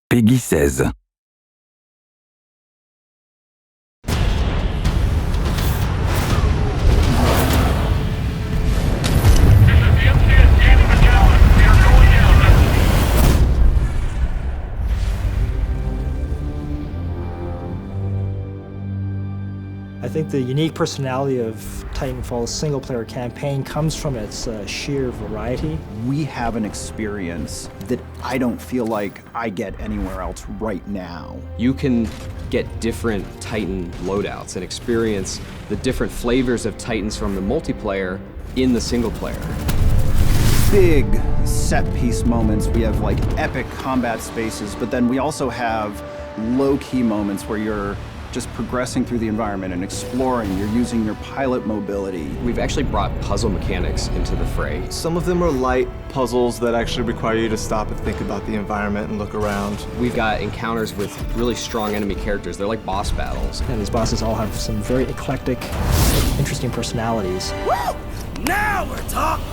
Peggy 16. I think the unique personality of Titanfall's single-player campaign comes from its sheer variety. We have an experience that I don't feel like I get anywhere else right now. You can get different Titan loadouts and experience the different flavors of Titans from the multiplayer in the single player. Big set-piece moments. We have like epic combat spaces, but then we also have low-key moments where you're just progressing through the environment and exploring. You're using your pilot mobility. We've actually brought puzzle mechanics into the fray. Some of them are light puzzles that actually require you to stop and think about the environment and look around. We've got encounters with really strong enemy characters. They're like boss battles. And these bosses all have some very eclectic, interesting personalities. Woo! Now we're talking!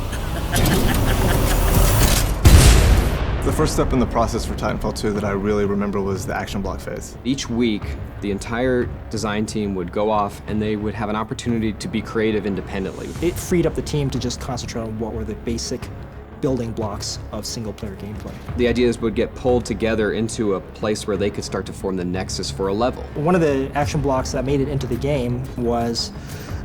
The first step in the process for Titanfall 2 that I really remember was the action block phase. Each week, the entire design team would go off and they would have an opportunity to be creative independently. It freed up the team to just concentrate on what were the basic building blocks of single-player gameplay. The ideas would get pulled together into a place where they could start to form the nexus for a level. One of the action blocks that made it into the game was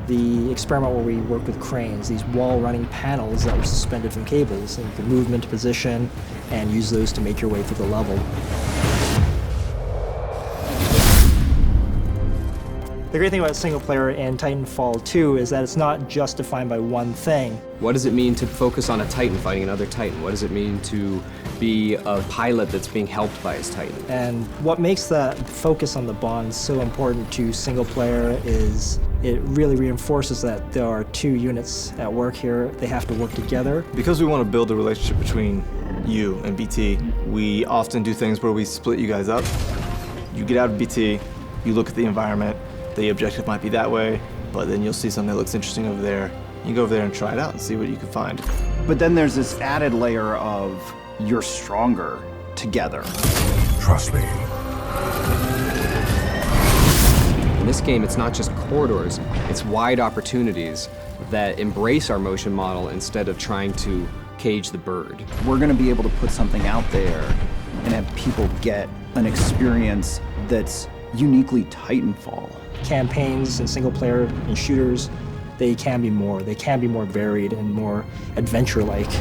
the experiment where we worked with cranes, these wall-running panels that were suspended from cables, and you could move them into position and use those to make your way through the level. The great thing about single player in Titanfall 2 is that it's not just defined by one thing. What does it mean to focus on a Titan fighting another Titan? What does it mean to be a pilot that's being helped by his Titan? And what makes that focus on the bonds so important to single player is it really reinforces that there are two units at work here. They have to work together. Because we want to build a relationship between you and BT, we often do things where we split you guys up. You get out of BT, you look at the environment, the objective might be that way, but then you'll see something that looks interesting over there. You can go over there and try it out and see what you can find. But then there's this added layer of you're stronger together. Trust me. In this game, it's not just corridors, it's wide opportunities that embrace our motion model instead of trying to cage the bird. We're gonna be able to put something out there and have people get an experience that's uniquely Titanfall. Campaigns and single player and shooters, they can be more varied and more adventure-like.